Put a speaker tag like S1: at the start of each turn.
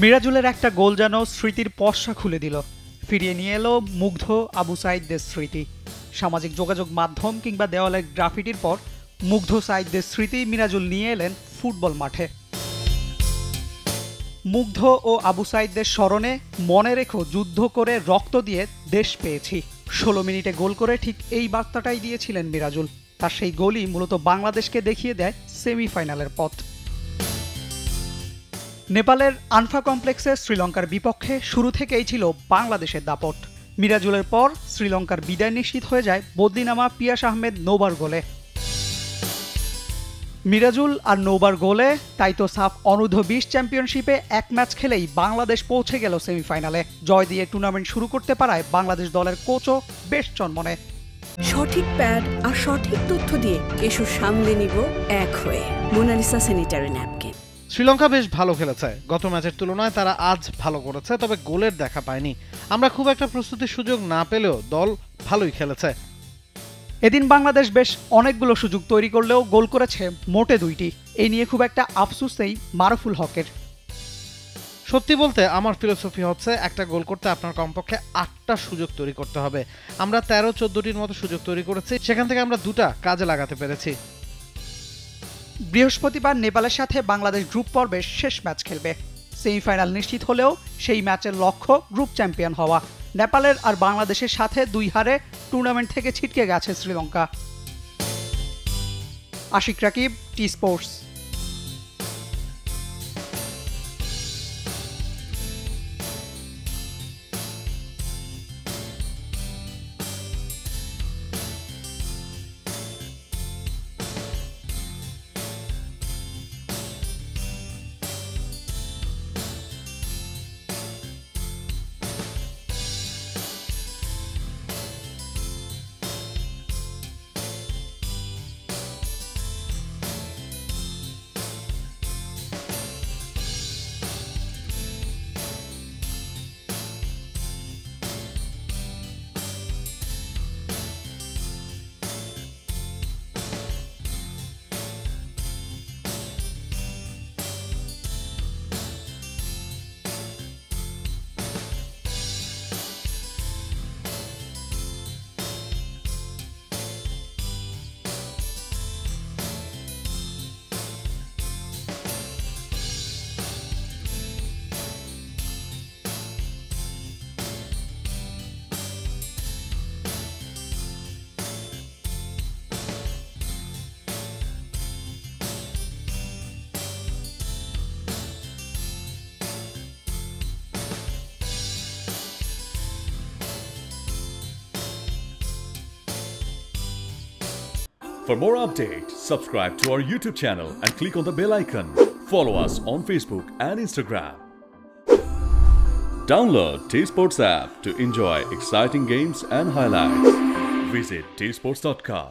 S1: মিরাজুলের একটা গোল যেন স্মৃতির পর্সা খুলে দিল। ফিরিয়ে নিয়ে এলো মুগ্ধ আবু সাঈদদের স্মৃতি। সামাজিক যোগাযোগ মাধ্যম কিংবা দেওয়ালের গ্রাফিটির পর মুগ্ধ সাঈদদের স্মৃতি মিরাজুল নিয়ে এলেন ফুটবল মাঠে। মুগ্ধ ও আবু সাঈদদের স্মরণে মনে রেখো যুদ্ধ করে রক্ত দিয়ে দেশ পেয়েছি। 16 মিনিটে গোল করে ঠিক এই বার্তাটাই দিয়েছিলেন মিরাজুল। তার সেই গোলই মূলত বাংলাদেশকে দেখিয়ে দেয় সেমিফাইনালের পথ। নেপালের আনফা কমপ্লেক্সে শ্রীলঙ্কার বিপক্ষে শুরু থেকেই ছিল বাংলাদেশের দাপট। মিরাজুলের পর শ্রীলঙ্কার বিদায় নিশ্চিত হয়ে যায় বদলিনামা পিয়াস আহমেদ নৌবার গোলে। মিরাজুল আর নৌবার গোলে তাই তো সাফ অনূর্ধ্ব-20 চ্যাম্পিয়নশিপে এক ম্যাচ খেলেই বাংলাদেশ পৌঁছে গেল সেমিফাইনালে। জয় দিয়ে টুর্নামেন্ট শুরু করতে পারায় বাংলাদেশ দলের কোচও বেশ চনমনে।
S2: সঠিক প্যাড আর সঠিক তথ্য দিয়ে এসব সামলে নিব এক হয়ে। Mona Lisa sanitary napkin.
S3: শ্রীলঙ্কা বেশ ভালো খেলেছে। গত ম্যাচের তুলনায় তারা আজ ভালো করেছে, তবে গোলের দেখা পায়নি। আমরা খুব একটা প্রস্তুতির সুযোগ না পেলেও দল ভালোই খেলেছে।
S1: এদিন বাংলাদেশ বেশ অনেকগুলো সুযোগ তৈরি করলেও গোল করেছে মোটে 2টি। এই নিয়ে খুব একটা আফসোস নেই মারুফুল হকের।
S3: সত্যি বলতে আমার ফিলোসফি হচ্ছে একটা গোল করতে আপনার কমপক্ষে 8টা সুযোগ তৈরি করতে হবে। আমরা 13-14টির মতো সুযোগ তৈরি করেছি, সেখান থেকে আমরা 2টা কাজে লাগাতে পেরেছি।
S1: বৃহস্পতিবার নেপালের সাথে বাংলাদেশ গ্রুপ পর্বের শেষ ম্যাচ খেলবে। সেমিফাইনাল নিশ্চিত হলেও সেই ম্যাচের লক্ষ্য গ্রুপ চ্যাম্পিয়ন হওয়া। নেপালের আর বাংলাদেশের সাথে 2 হারে টুর্নামেন্ট থেকে ছিটকে গেছে Sri Lanka. Ashiq Rakib, T Sports.
S4: For more updates, subscribe to our YouTube channel and click on the bell icon. Follow us on Facebook and Instagram. Download T-Sports app to enjoy exciting games and highlights. Visit tsports.com.